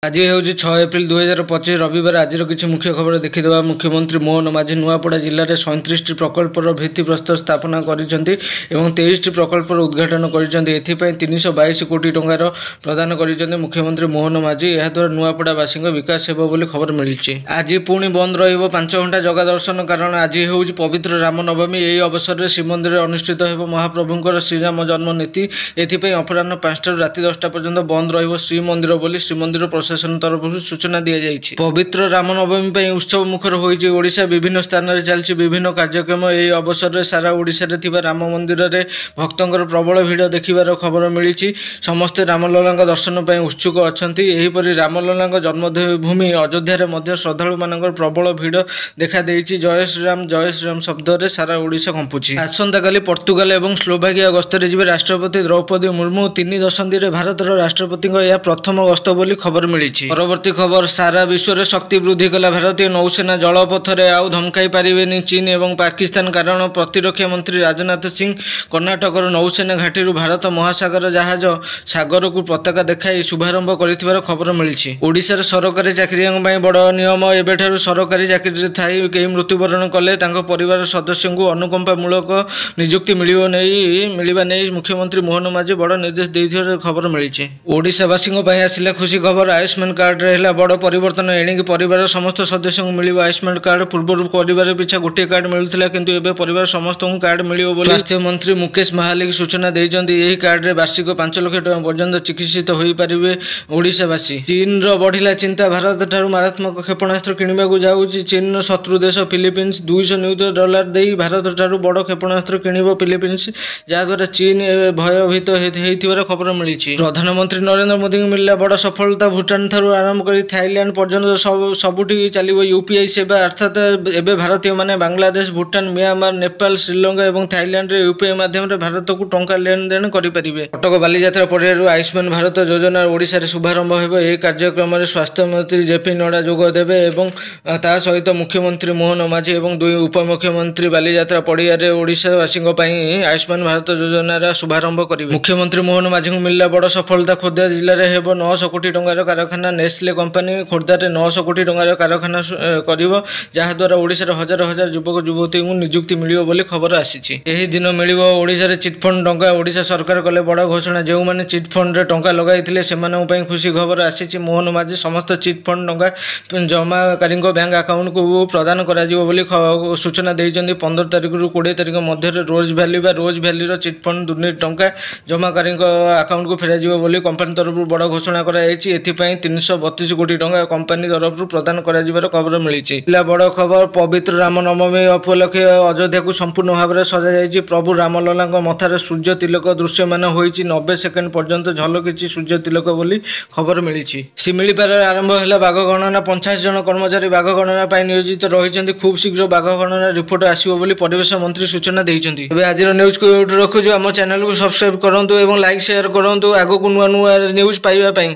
आज हूँ 6 एप्रिल 2025 रविवार। आज किसी मुख्य खबर देखीदेवा। मुख्यमंत्री मोहन माझी नुआपड़ा जिले में 37 प्रकल्पर भित्तिप्रस्तर स्थापना कर 23 प्रकल्पर उद्घाटन कर 322 कोटी टंकार प्रदान कर मुख्यमंत्री मोहन माझी। याद्वारा नुआपड़ावासी विकास हो खबर मिली। आज पुणी बंद रच घंटा जगह दर्शन कारण आज हूँ पवित्र रामनवमी। यही अवसर में श्रीमंदिर अनुष्ठित हो महाप्रभुंर श्रीराम जन्म नीति। एथिपाई अपराह 5 राति 10टा पर्यंत बंद श्रीमंदिर बोली श्रीमंदिर प्रशासन तरफ सूचना दी जाइए। पवित्र रामनवमी उत्सव मुखर होइछि ओडिशा। विभिन्न स्थान में चलछि विभिन्न कार्यक्रम। यही अवसर में सारा ओडिशा रे थिबा राम मंदिर रे भक्तंकर प्रबल भिड़ देखिबार खबर मिली। समस्ते रामलला दर्शन पर उत्सुक अछंती। एहीपरि रामलला जन्मभूमि अयोध्या रे श्रद्धालु मानकर प्रबल भिड़ देखा देइछि। जय श्रीराम शब्द रे सारा ओडिशा कंपुछि। आसंता काली पोर्तुगाल और स्लोभाकिया गस्तरे जिबे राष्ट्रपति द्रौपदी मुर्मू। 3 दशंधि रे भारतर राष्ट्रपति यह प्रथम गस्त बोली खबर मिली। परवर्ती खबर। सारा विश्व में शक्ति वृद्धि कला भारतीय नौसेना जलपथरे आउ धमकाई पारिबेनी चीन एवं पाकिस्तान। कारण प्रतिरक्षा मंत्री राजनाथ सिंह कर्णाटकर नौसेना घाटी भारत महासागर जहाज सागर को पताका देखाई शुभारंभ कर खबर मिली। ओडिशार सरकारी चाकरियों बड़ नियम। एबेठारु सरकारी चाकरी थाई कई मृत्युवरण कले परिवार सदस्यों को अनुकंपामूलक नियुक्ति मिलवा नहीं मुख्यमंत्री मोहन माझी बड़ निर्देश देथिबार खबर मिली। ओडिशावासी आसिला खुशी खबर। आयुष्मान कार्ड रे बड़ परिवर्तन। एणिक परिवार समस्त सदस्य को मिल आयुष्मान कार्ड। पूर्व परिवार पिछा गोटे कार्ड मिलूला किंतु एबे परिवार समस्त को कार्ड मिलियो बोली स्वास्थ्य मंत्री मुकेश महालिक सूचना देइचंती। यही कार्ड रे वार्षिक 5 लाख टका पर्यंत चिकित्सित होई परिबे ओडिशावासी। चीन रो बढ़िला चिंता। भारत ठारू मारात्मक क्षेपणास्त्र किनिबा को जाउची। चीन शत्रु देश फिलिपीन्स $200 मिलियन देई भारत ठारू बड़ क्षेपणास्त्र किनिबो फिलिपीन्स। जहाद्वारा चीन भयभीत होइथिबार खबर मिली। प्रधानमंत्री नरेंद्र मोदी को मिलला बड़ सफलता। भूटान थारू आरंभ कर थाईलैंड पर्यंत सबुठी चलो यूपीआई सेवा। अर्थात एवं भारतीय माने बांग्लादेश भूटान म्यांमार नेपाल श्रीलंका और थाईलैंड रे यूपीआई माध्यम भारत को टंका लेन देन करेंगे। कटक बालीजात्रा पड़ियारू आयुष्मान भारत योजना ओडिशा रे शुभारंभ हो। यह कार्यक्रम में स्वास्थ्य मंत्री जेपी नड्डा जोगदेवे और ता सहित मुख्यमंत्री मोहन माझी और 2 उपमुख्यमंत्री बालीजात्रा पड़िया ओडिशावासी आयुष्मान भारत योजना शुभारंभ करेंगे। मुख्यमंत्री मोहन माझी को मिलला बड़ सफलता। खोर्धा जिले में हो 900 कोटी टंकार कारखाना। नेस्ले कंपानी खोर्धारे 900 कोटी टंकार कारखाना करिवो। जहाद्वारा ओडिशार हजार हजार युवक युवती को नियुक्ति मिलियो बोली खबर आसी। यही दिन मिलिवो ओडिशारे चिटफंड टंका। ओडिशा सरकार कले बड़ घोषणा। जो मैंने चिटफंड रे टंका लगाइथिले सेमानन पई खुशी खबर आसी। मोहन माझी समस्त चिटफंड टंका जमाकारी बैंक अकाउंट को प्रदान करा जिवो बोली सूचना देइचंदी। 15 तारिख रु 20 तारिख मध्य रोज भैली रो चिटफंड दुर्नीति टंका जमाकारी अकाउंट को फेरा जिवो बोली कंपनी तरफ बड़ घोषणा करा जायछि। एथिपाई 332 कोटी टंका कंपनी तरफ प्रदान कर खबर मिली। बड़ खबर। पवित्र रामनवमी उपलक्षे अयोध्या को संपूर्ण भाव में सजा जाइए। प्रभु रामलला मथार सूर्य तिलक दृश्यमान होइछि। 90 सेकेंड पर्यंत झलकिछि सूर्य तिलक बोली खबर मिली। शिमिलीपार आरंभ है बाघ गणना। 50 जन कर्मचारी बाघ गणना नियोजित रही। खूब शीघ्र बाघ गणना रिपोर्ट आसो बोली परिवेश मंत्री सूचना देइछन्ति। आज न्यूज को रखुछु। आम चैनल को सब्सक्राइब करंतु और लाइक शेयर करंतु आगो को नुआ न्यूज पाइबा पई।